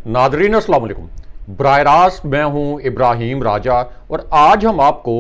Nadreen अस्सलाम वालेकुम। बराह रास्त मैं हूं इब्राहिम राजा और आज हम आपको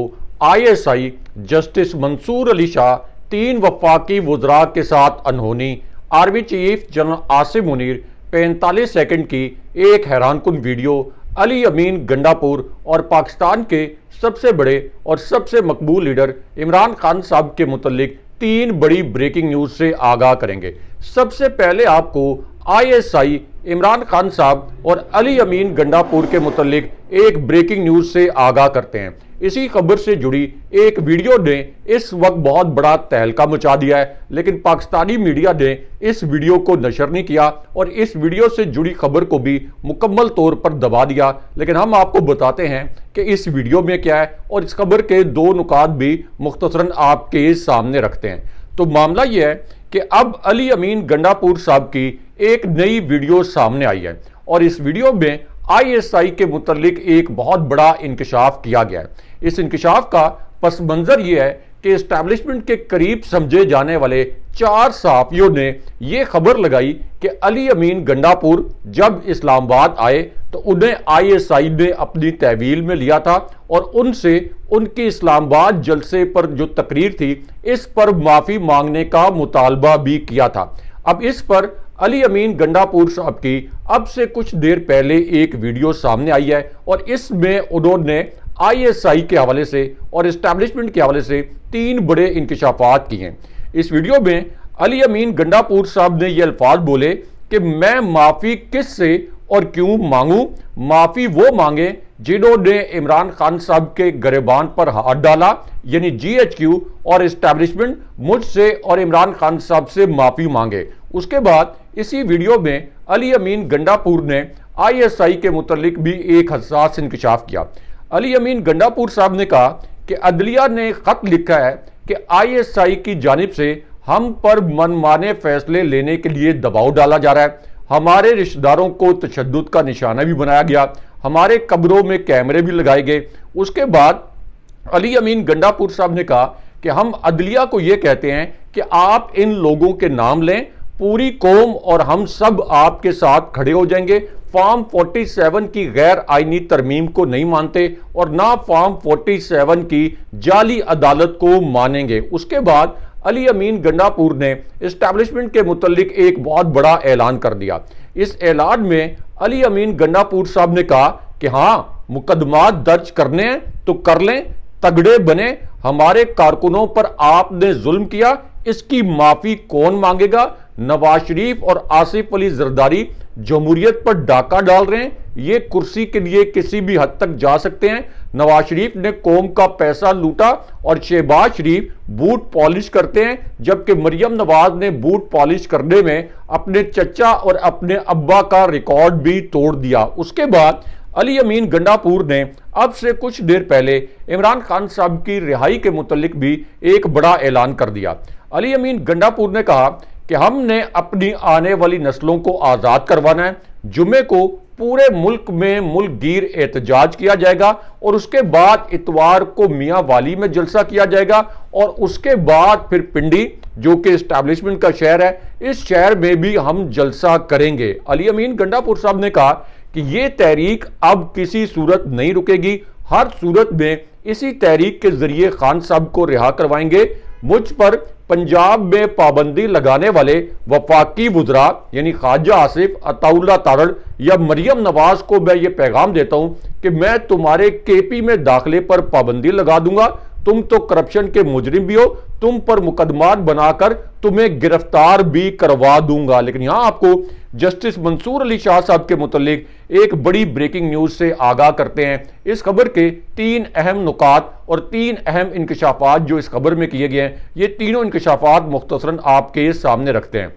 ISI जस्टिस मंसूर अली शाह, 3 वफाकी वुज़रा के साथ अनहोनी, army chief general Asim Munir, 45 second की एक हैरानकुन वीडियो, अली अमीन गंडापुर और पाकिस्तान के सबसे बड़े और सबसे मकबूल लीडर इमरान खान साहब के मुतल्लिक 3 बड़ी ब्रेकिंग न्यूज से आगाह करेंगे। सबसे पहले आपको ISI इमरान खान साहब और अली अमीन गंडापुर के मुतल्लिक एक ब्रेकिंग न्यूज से आगाह करते हैं। इसी खबर से जुड़ी एक वीडियो ने इस वक्त बहुत बड़ा तहलका मचा दिया है, लेकिन पाकिस्तानी मीडिया ने इस वीडियो को नशर नहीं किया और इस वीडियो से जुड़ी खबर को भी मुकम्मल तौर पर दबा दिया। लेकिन हम आपको बताते हैं कि इस वीडियो में क्या है और इस खबर के 2 नुकात भी मुख्तसरन आपके सामने रखते हैं। तो मामला यह है कि अब अली अमीन गंडापुर साहब की एक नई वीडियो सामने आई है और इस वीडियो में ISI के मुतल्लिक एक बहुत बड़ा इंकशाफ किया गया है। इस इंकशाफ का पस मंजर यह है कि इस्टेब्लिशमेंट के करीब समझे जाने वाले 4 सहाफियों ने यह खबर लगाई कि अली अमीन गंडापुर जब इस्लामाबाद आए तो उन्हें ISI ने अपनी तहवील में लिया था और उनसे उनकी इस्लामाबाद जलसे पर जो तकरीर थी इस पर माफी मांगने का मुतालबा भी किया था। अब इस पर अली अमीन गंडापुर साहब की अब से कुछ देर पहले एक वीडियो सामने आई है और इसमें उन्होंने ISI के हवाले से और इस्टेब्लिशमेंट के हवाले से 3 बड़े इंकशाफात किए हैं। इस वीडियो में अली अमीन गंडापुर साहब ने ये अल्फाज बोले कि मैं माफी किस से और क्यों मांगू। माफी वो मांगे जिन्होंने इमरान खान साहब के गिरबान पर हाथ डाला, यानी GHQ और इस्टेब्लिशमेंट मुझसे और इमरान खान साहब से माफी मांगे। उसके बाद इसी वीडियो में अली अमीन गंडापुर ने ISI के मुतल्लिक भी एक हसास इंकशाफ किया। अली अमीन गंडापुर साहब ने कहा कि अदलिया ने खत लिखा है कि ISI की जानिब से हम पर मनमाने फैसले लेने के लिए दबाव डाला जा रहा है, हमारे रिश्तेदारों को तशद्दुद का निशाना भी बनाया गया, हमारे कब्रों में कैमरे भी लगाए गए। उसके बाद अली अमीन गंडापुर साहब ने कहा कि हम अदलिया को यह कहते हैं कि आप इन लोगों के नाम लें, पूरी कौम और हम सब आपके साथ खड़े हो जाएंगे। फॉर्म 47 की गैर आईनी तरमीम को नहीं मानते और ना फॉर्म 47 की जाली अदालत को मानेंगे। उसके बाद अली अमीन गंडापुर ने इस्टेब्लिशमेंट के मुतल्लिक एक बहुत बड़ा ऐलान कर दिया। इस ऐलान में अली अमीन गंडापुर साहब ने कहा कि हाँ, मुकदमा दर्ज करने हैं तो कर लें, तगड़े बने, हमारे कारकुनों पर आपने जुल्म किया, इसकी माफी कौन मांगेगा। नवाज शरीफ और आसिफ अली जरदारी जमहूरियत पर डाका डाल रहे हैं, ये कुर्सी के लिए किसी भी हद तक जा सकते हैं। नवाज शरीफ ने कौम का पैसा लूटा और शहबाज शरीफ बूट पॉलिश करते हैं, जबकि मरियम नवाज ने बूट पॉलिश करने में अपने चचा और अपने अब्बा का रिकॉर्ड भी तोड़ दिया। उसके बाद अली अमीन गंडापुर ने अब से कुछ देर पहले इमरान खान साहब की रिहाई के मुतल्लिक भी एक बड़ा ऐलान कर दिया। अली अमीन गंडापुर ने कहा कि हमने अपनी आने वाली नस्लों को आज़ाद करवाना है। जुमे को पूरे मुल्क में मुल्कगीर एहतजाज किया जाएगा और उसके बाद इतवार को मियाँ वाली में जलसा किया जाएगा और उसके बाद फिर पिंडी, जो कि इस्टेब्लिशमेंट का शहर है, इस शहर में भी हम जलसा करेंगे। अली अमीन गंडापुर साहब ने कहा कि ये तहरीक अब किसी सूरत नहीं रुकेगी, हर सूरत में इसी तहरीक के जरिए खान साहब को रिहा करवाएंगे। मुझ पर पंजाब में पाबंदी लगाने वाले वफाकी वुज़रा यानी ख्वाजा आसिफ, अताउल्ला तारड़ या मरियम नवाज को मैं ये पैगाम देता हूं कि मैं तुम्हारे KP में दाखिले पर पाबंदी लगा दूंगा। तुम तो करप्शन के मुजरिम भी हो, तुम पर मुकदमात बनाकर तुम्हें गिरफ्तार भी करवा दूंगा। लेकिन यहां आपको जस्टिस मंसूर अली शाह साहब के मुतल्लिक एक बड़ी ब्रेकिंग न्यूज से आगाह करते हैं। इस खबर के 3 अहम नुकात और 3 अहम इंकशाफात जो इस खबर में किए गए हैं, ये तीनों इंकशाफात मुख्तसरन आपके सामने रखते हैं।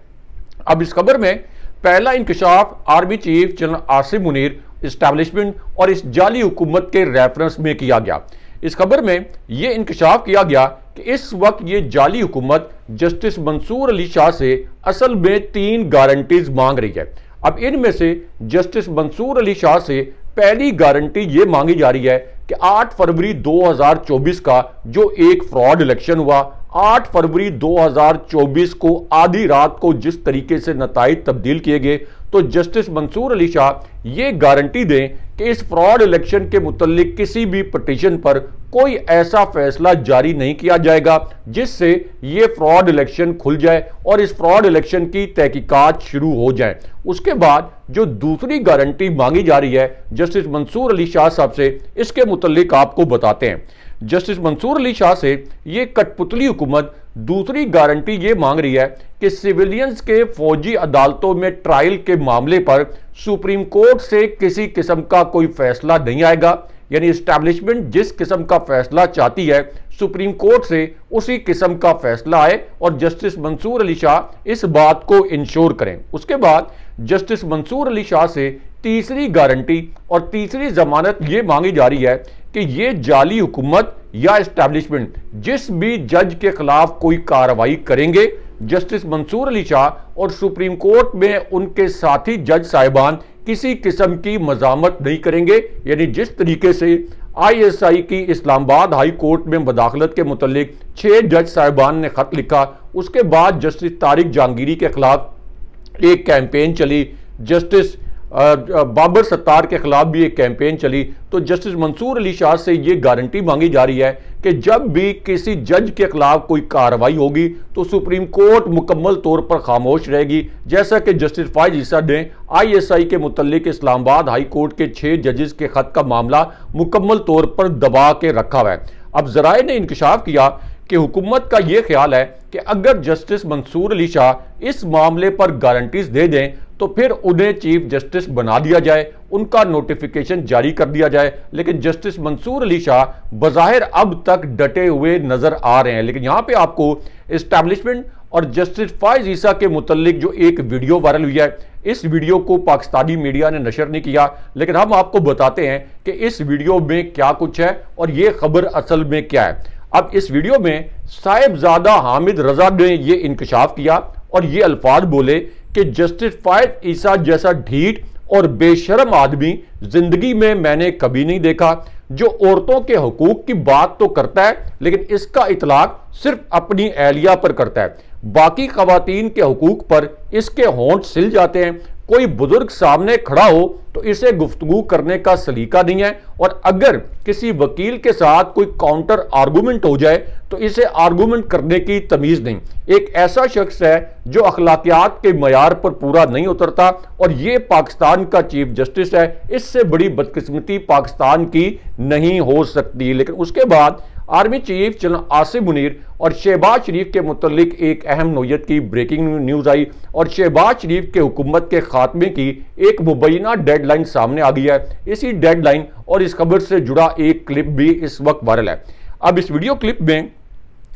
अब इस खबर में पहला इंकशाफ army chief general Asim Munir, establishment और इस जाली हुकूमत के रेफरेंस में किया गया। इस खबर में यह इंकशाफ किया गया कि इस वक्त ये जाली हुकूमत जस्टिस मंसूर अली शाह से असल में 3 गारंटीज मांग रही है। अब इनमें से जस्टिस मंसूर अली शाह से पहली गारंटी ये मांगी जा रही है कि 8 फरवरी 2024 का जो एक फ्रॉड इलेक्शन हुआ, 8 फरवरी 2024 को आधी रात को जिस तरीके से नताइज तब्दील किए गए, तो जस्टिस मंसूर अली शाह ये गारंटी दें कि इस फ्रॉड इलेक्शन के मुतल्लिक किसी भी पिटीशन पर कोई ऐसा फैसला जारी नहीं किया जाएगा जिससे ये फ्रॉड इलेक्शन खुल जाए और इस फ्रॉड इलेक्शन की तहकीकात शुरू हो जाए। उसके बाद जो दूसरी गारंटी मांगी जा रही है जस्टिस मंसूर अली शाह साहब से, इसके मुतल्लिक आपको बताते हैं। जस्टिस मंसूर अली शाह से ये कठपुतली हुकूमत दूसरी गारंटी ये मांग रही है कि सिविलियंस के फौजी अदालतों में ट्रायल के मामले पर सुप्रीम कोर्ट से किसी किस्म का कोई फैसला नहीं आएगा। यानी एस्टैब्लिशमेंट जिस किस्म का फैसला चाहती है सुप्रीम कोर्ट से उसी किस्म का फैसला आए और जस्टिस मंसूर अली शाह इस बात को इंश्योर करें। उसके बाद जस्टिस मंसूर अली शाह से तीसरी गारंटी और तीसरी जमानत ये मांगी जा रही है कि ये जाली हुकूमत या एस्टैब्लिशमेंट जिस भी जज के खिलाफ कोई कार्रवाई करेंगे, जस्टिस मंसूर अली शाह और सुप्रीम कोर्ट में उनके साथी जज साहिबान किसी किस्म की मजामत नहीं करेंगे। यानी जिस तरीके से ISI की इस्लामाबाद हाई कोर्ट में मुदाखलत के मुतल्लिक 6 जज साहिबान ने खत लिखा, उसके बाद जस्टिस तारिक जहांगीरी के खिलाफ एक कैंपेन चली, जस्टिस बाबर सत्तार के खिलाफ भी एक कैंपेन चली, तो जस्टिस मंसूर अली शाह से ये गारंटी मांगी जा रही है कि जब भी किसी जज के खिलाफ कोई कार्रवाई होगी तो सुप्रीम कोर्ट मुकम्मल तौर पर खामोश रहेगी, जैसा कि जस्टिस फायज ईसा ने ISI के मुतल्लिक इस्लामाबाद हाई कोर्ट के 6 जजेस के खत का मामला मुकम्मल तौर पर दबा के रखा हुआ है। अब जराए ने इंकशाफ किया कि हुकूमत का यह ख्याल है कि अगर जस्टिस मंसूर अली शाह इस मामले पर गारंटीज दे दें तो फिर उन्हें चीफ जस्टिस बना दिया जाए, उनका नोटिफिकेशन जारी कर दिया जाए। लेकिन जस्टिस मंसूर अली शाह बज़ाहिर अब तक डटे हुए नजर आ रहे हैं। लेकिन यहां पे आपको एस्टैब्लिशमेंट और जस्टिस फायज ईसा के मुतल्लिक जो एक वीडियो वायरल हुई है, इस वीडियो को पाकिस्तानी मीडिया ने नशर नहीं किया, लेकिन हम आपको बताते हैं कि इस वीडियो में क्या कुछ है और ये खबर असल में क्या है। अब इस वीडियो में साहिबजादा हामिद रजा ने ये इंकशाफ किया और ये अल्फाज बोले कि जस्टिस फायज ईसा जैसा ढीठ और बेशरम आदमी जिंदगी में मैंने कभी नहीं देखा, जो औरतों के हुकूक की बात तो करता है लेकिन इसका इतलाक सिर्फ अपनी एहलिया पर करता है, बाकी खवातीन के हुकूक पर इसके होंठ सिल जाते हैं। कोई बुजुर्ग सामने खड़ा हो तो इसे गुफ्तगू करने का सलीका नहीं है, और अगर किसी वकील के साथ कोई काउंटर आर्गूमेंट हो जाए तो इसे आर्गूमेंट करने की तमीज नहीं। एक ऐसा शख्स है जो अखलाकियात के मयार पर पूरा नहीं उतरता और ये पाकिस्तान का चीफ जस्टिस है। इससे बड़ी बदकिस्मती पाकिस्तान की नहीं हो सकती। लेकिन उसके बाद army chief general Asim Munir और शहबाज शरीफ के मुतल्लिक एक अहम नोयत की ब्रेकिंग न्यूज आई और शहबाज शरीफ के हुकूमत के खात्मे की एक मुबैना डेडलाइन सामने आ गई है। इसी डेडलाइन और इस खबर से जुड़ा एक क्लिप भी इस वक्त वायरल है। अब इस वीडियो क्लिप में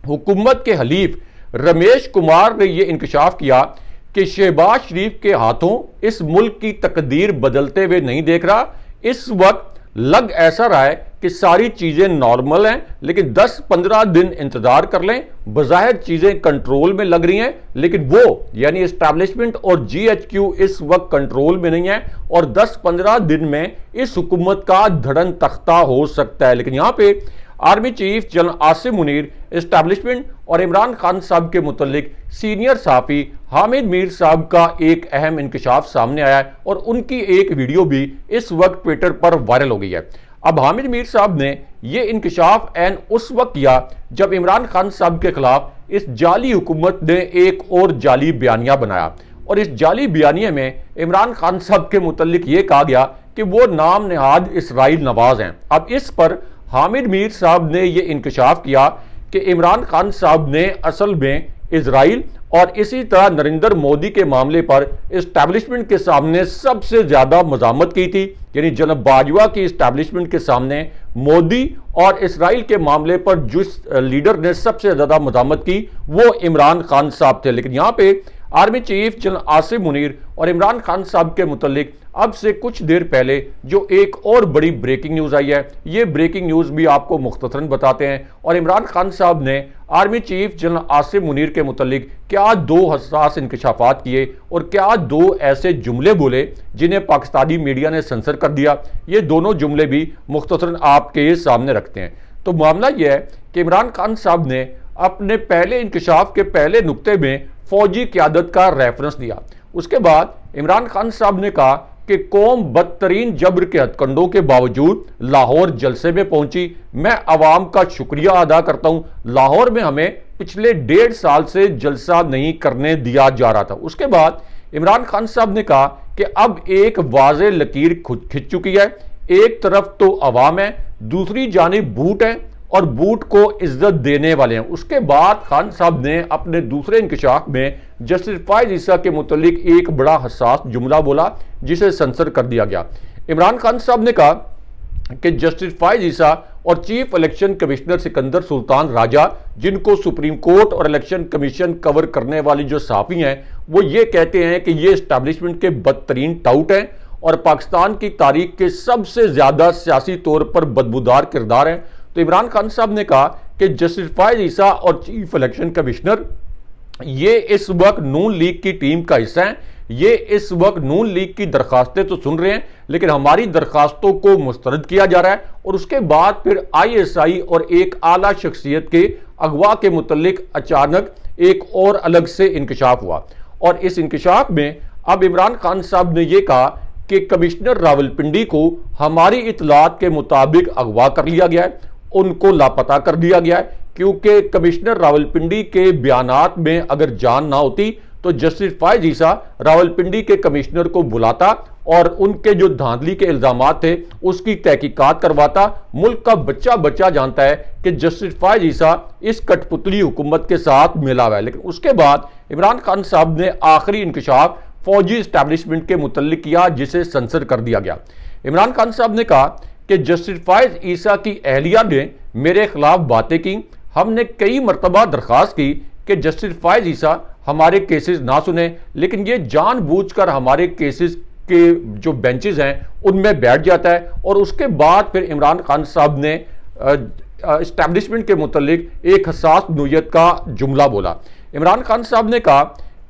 हुकूमत के हलीफ रमेश कुमार ने यह इंकशाफ किया कि शहबाज शरीफ के हाथों इस मुल्क की तकदीर बदलते हुए नहीं देख रहा। इस वक्त लग ऐसा रहा है कि सारी चीजें नॉर्मल हैं, लेकिन 10-15 दिन इंतजार कर लें, बज़ाहिर चीजें कंट्रोल में लग रही हैं, लेकिन वो यानी एस्टैब्लिशमेंट और GHQ इस वक्त कंट्रोल में नहीं है और 10-15 दिन में इस हुकूमत का धड़न तख्ता हो सकता है। लेकिन यहां पे army chief general Asim Munir, establishment और इमरान खान साहब के मुतल्लिक सीनियर सहाफ़ी हामिद मीर साहब का एक अहम इंकशाफ सामने आया है और उनकी एक वीडियो भी इस वक्त ट्विटर पर वायरल हो गई है। अब हामिद मीर साहब ने यह इंकशाफ एन उस वक्त किया जब इमरान खान साहब के खिलाफ इस जाली हुकूमत ने एक और जाली बयानिया बनाया और इस जाली बयानिया में इमरान खान साहब के मुतल्लिक ये कहा गया कि वो नाम नेहाद इसराइल नवाज हैं। अब इस पर हामिद मीर साहब ने यह इंकशाफ किया कि इमरान खान साहब ने असल में इजराइल और इसी तरह नरेंद्र मोदी के मामले पर एस्टैब्लिशमेंट के सामने सबसे ज्यादा मजामत की थी। यानी जनाब बाजवा की एस्टैब्लिशमेंट के सामने मोदी और इसराइल के मामले पर जिस लीडर ने सबसे ज्यादा मजामत की वो इमरान खान साहब थे। लेकिन यहां पे army chief general Asim Munir और इमरान खान साहब के मुतल्लिक अब से कुछ देर पहले जो एक और बड़ी ब्रेकिंग न्यूज आई है, ये ब्रेकिंग न्यूज भी आपको मुख्तसरन बताते हैं। और इमरान खान साहब ने army chief general Asim Munir के मुतल्लिक क्या 2 हसास इंकशाफात किए और क्या 2 ऐसे जुमले बोले जिन्हें पाकिस्तानी मीडिया ने सेंसर कर दिया, ये दोनों जुमले भी मुख्तसरन आपके सामने रखते हैं। तो मामला यह है कि इमरान खान साहब ने अपने पहले इंकशाफ के पहले नुक्ते में फौजी क़यादत का रेफरेंस दिया। उसके बाद इमरान खान साहब ने कहा कि कौम बदतरीन जबर के हथकंडों के बावजूद लाहौर जलसे में पहुंची। मैं अवाम का शुक्रिया अदा करता हूं। लाहौर में हमें पिछले 1.5 साल से जलसा नहीं करने दिया जा रहा था। उसके बाद इमरान खान साहब ने कहा कि अब एक वाज़े लकीर खिंच चुकी है। एक तरफ तो अवाम है, दूसरी जानिब बूट है और बूट को इज्जत देने वाले हैं। उसके बाद खान साहब ने अपने दूसरे इंकशाफ में जस्टिस फायज ईसा के मुतल्लिक एक बड़ा हसास जुमला बोला जिसे सेंसर कर दिया गया। इमरान खान साहब ने कहा कि जस्टिस फायज ईसा और chief election commissioner Sikandar Sultan Raja, जिनको सुप्रीम कोर्ट और इलेक्शन कमीशन कवर करने वाली जो सहाफ़ी हैं, वो ये कहते हैं कि ये इस्टेब्लिशमेंट के बदतरीन टाउट हैं और पाकिस्तान की तारीख के सबसे ज़्यादा सियासी तौर पर बदबूदार किरदार हैं। तो इमरान खान साहब ने कहा कि जस्टिस फायज ईसा और चीफ इलेक्शन कमिश्नर ये इस वक्त नून लीग की टीम का हिस्सा हैं। ये इस वक्त नून लीग की दरखास्तें तो सुन रहे हैं, लेकिन हमारी दरखास्तों को मुस्तरद किया जा रहा है। और उसके बाद फिर ISI और एक आला शख्सियत के अगवा के मुतल्लिक अचानक एक और अलग से इंकशाफ हुआ। और इस इंकशाफ में अब इमरान खान साहब ने यह कहा कि कमिश्नर रावलपिंडी को हमारी इतलात के मुताबिक अगवा कर लिया गया है, उनको लापता कर दिया गया है, क्योंकि कमिश्नर रावलपिंडी के बयानात में अगर जान ना होती तो जस्टिस फायज ईसा रावलपिंडी के कमिश्नर को बुलाता और उनके जो धांधली के इल्जामात थे उसकी तहकीकात करवाता। मुल्क का बच्चा बच्चा जानता है कि जस्टिस फायज ईसा इस कठपुतली हुकूमत के साथ मिला हुआ है। लेकिन उसके बाद इमरान खान साहब ने आखिरी इंकशाफ फौजी इस्टेब्लिशमेंट के मुतल्लिक किया जिसे सेंसर कर दिया गया। इमरान खान साहब ने कहा कि जस्टिस फायज ईसा की अहलिया ने मेरे खिलाफ बातें की। हमने कई मरतबा दरख्वास्त की कि जस्टिस फायज ईसा हमारे केसेस ना सुने, लेकिन ये जानबूझकर हमारे केसेस के जो बेंचेस हैं उनमें बैठ जाता है। और उसके बाद फिर इमरान खान साहब ने इस्टेब्लिशमेंट के मुतल्लिक एक हसास नोयत का जुमला बोला। इमरान खान साहब ने कहा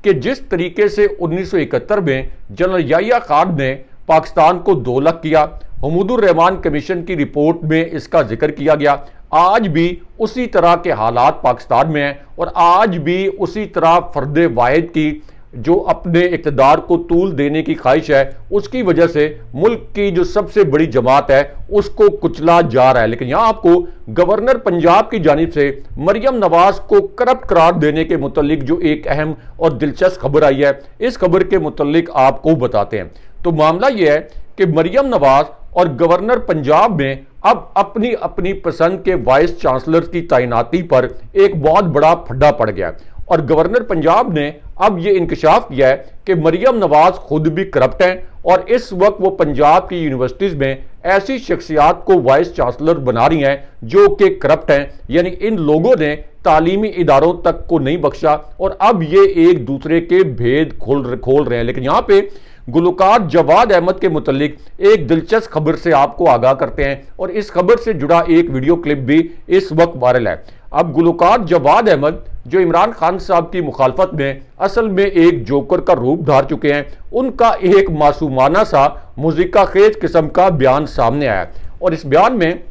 कि जिस तरीके से 1971 में जनरल याहिया खान ने पाकिस्तान को 2 लाख किया, हमीदुर रहमान कमीशन की रिपोर्ट में इसका जिक्र किया गया, आज भी उसी तरह के हालात पाकिस्तान में हैं और आज भी उसी तरह फर्द वाहिद की जो अपने इक़्तिदार को तूल देने की ख्वाहिश है, उसकी वजह से मुल्क की जो सबसे बड़ी जमात है उसको कुचला जा रहा है। लेकिन यहाँ आपको गवर्नर पंजाब की जानिब से मरियम नवाज को करप्ट करार देने के मुतल्लिक जो एक अहम और दिलचस्प खबर आई है, इस खबर के मुतल्लिक आपको बताते हैं। तो मामला यह है कि मरियम नवाज और गवर्नर पंजाब में अब अपनी अपनी पसंद के वाइस चांसलर की तैनाती पर एक बहुत बड़ा फड्डा पड़ गया है। और गवर्नर पंजाब ने अब यह इंकशाफ किया है कि मरियम नवाज खुद भी करप्ट हैं और इस वक्त वो पंजाब की यूनिवर्सिटीज में ऐसी शख्सियात को वाइस चांसलर बना रही हैं जो कि करप्ट हैं। यानी इन लोगों ने तालीमी इदारों तक को नहीं बख्शा और अब ये एक दूसरे के भेद खोल रहे हैं। लेकिन यहाँ पे गुलकार जवाद अहमद के मुतल्लिक एक दिलचस्प खबर से आपको आगाह करते हैं और इस खबर से जुड़ा एक वीडियो क्लिप भी इस वक्त वायरल है। अब गुलकार जवाद अहमद जो इमरान खान साहब की मुखालफत में असल में एक जोकर का रूप धार चुके हैं, उनका एक मासूमाना सा मुज़िका खेज किस्म का बयान सामने आया और इस बयान में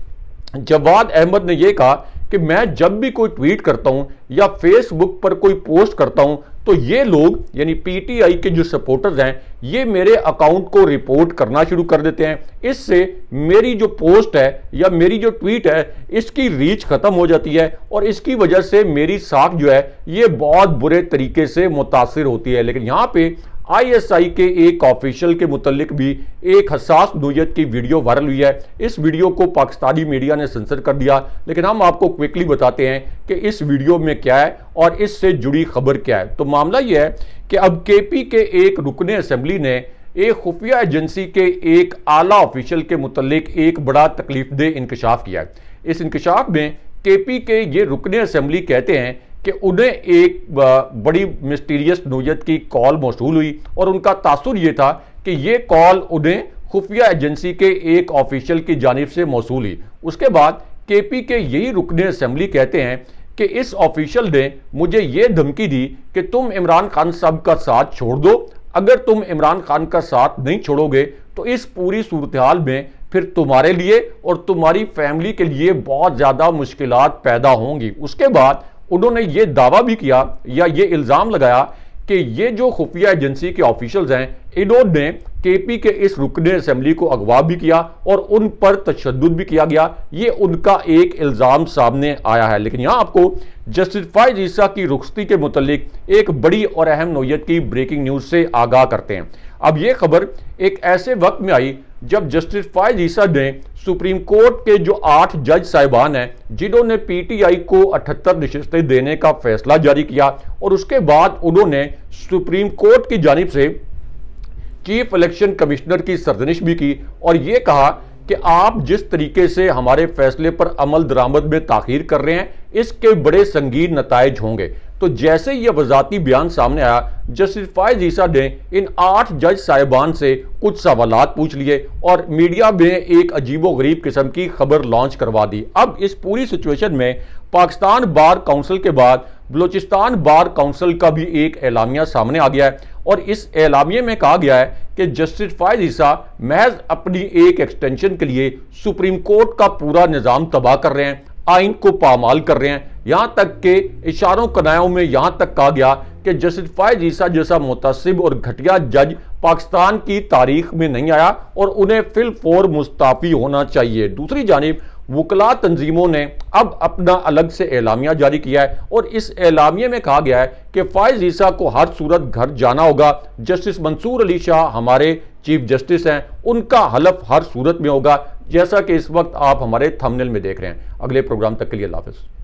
जवाद अहमद ने यह कहा कि मैं जब भी कोई ट्वीट करता हूं या फेसबुक पर कोई पोस्ट करता हूं तो ये लोग यानी PTI के जो सपोर्टर्स हैं ये मेरे अकाउंट को रिपोर्ट करना शुरू कर देते हैं। इससे मेरी जो पोस्ट है या मेरी जो ट्वीट है इसकी रीच खत्म हो जाती है और इसकी वजह से मेरी साख जो है ये बहुत बुरे तरीके से मुतासिर होती है। लेकिन यहाँ पे ISI के एक ऑफिशियल के मुतल्लिक भी एक हसास नोयत की वीडियो वायरल हुई है। इस वीडियो को पाकिस्तानी मीडिया ने सेंसर कर दिया, लेकिन हम आपको क्विकली बताते हैं कि इस वीडियो में क्या है और इससे जुड़ी खबर क्या है। तो मामला यह है कि अब KP के एक रुकने असेंबली ने एक खुफिया एजेंसी के एक आला ऑफिशियल के मुतल्लिक एक बड़ा तकलीफदेह इंकशाफ किया है। इस इंकशाफ में KP के ये रुकने असेंबली कहते हैं कि उन्हें एक बड़ी मिस्टीरियस नोयत की कॉल मौसूल हुई और उनका तासुर यह था कि ये कॉल उन्हें खुफिया एजेंसी के एक ऑफिशियल की जानिब से मौसूल हुई। उसके बाद KP के यही रुकने असेंबली कहते हैं कि इस ऑफिशियल ने मुझे ये धमकी दी कि तुम इमरान खान साहब का साथ छोड़ दो, अगर तुम इमरान खान का साथ नहीं छोड़ोगे तो इस पूरी सूरत हाल में फिर तुम्हारे लिए और तुम्हारी फैमिली के लिए बहुत ज़्यादा मुश्किलात पैदा होंगी। उसके बाद उन्होंने ये दावा भी किया या ये इल्ज़ाम लगाया कि ये जो खुफिया एजेंसी के ऑफिशियल्स हैं, इन्होंने केपी के इस रुकने असेंबली को अगवा भी किया और उन पर तशद्दुद भी किया गया। ये उनका एक इल्ज़ाम सामने आया है। लेकिन यहां आपको जस्टिस फायज ईसा की रुखसती के मुतालिक एक बड़ी और अहम नौयत की ब्रेकिंग न्यूज से आगाह करते हैं। अब यह खबर एक ऐसे वक्त में आई जब जस्टिस फायज ईसा ने सुप्रीम कोर्ट के जो 8 जज साहिबान हैं, जिन्होंने पीटीआई को 78 नशिस्तें देने का फैसला जारी किया, और उसके बाद उन्होंने सुप्रीम कोर्ट की जानिब से चीफ इलेक्शन कमिश्नर की सरजनिश भी की और यह कहा कि आप जिस तरीके से हमारे फैसले पर अमल दरामद में ताखीर कर रहे हैं, इसके बड़े संगीन नताइज होंगे। तो जैसे यह वजाती बयान सामने आया, जस्टिस फायज ईसा ने इन 8 जज साहिबान से कुछ सवालात पूछ लिए और मीडिया में एक अजीबोगरीब किस्म की खबर लॉन्च करवा दी। अब इस पूरी सिचुएशन में पाकिस्तान बार काउंसिल के बाद बलूचिस्तान बार काउंसिल का भी एक एलामिया सामने आ गया है और इस एलामिये में कहा गया है कि जस्टिस फायज ईसा महज अपनी एक एक्सटेंशन के लिए सुप्रीम कोर्ट का पूरा निज़ाम तबाह कर रहे हैं, आइन को पामाल कर रहे हैं। यहां तक के इशारों कनायों में यहां तक कहा गया कि जस्टिस फायज ईसा जैसा मुतसिब और घटिया जज पाकिस्तान की तारीख में नहीं आया और उन्हें फिलफौर मुस्ताफी होना चाहिए। दूसरी जानिब वकला तंजीमों ने अब अपना अलग से एलामिया जारी किया है और इस एलामिये में कहा गया है कि फायज ईसा को हर सूरत घर जाना होगा। जस्टिस मंसूर अली शाह हमारे चीफ जस्टिस हैं, उनका हलफ हर सूरत में होगा, जैसा कि इस वक्त आप हमारे थंबनेल में देख रहे हैं। अगले प्रोग्राम तक के लिए अल्लाह हाफ़िज़।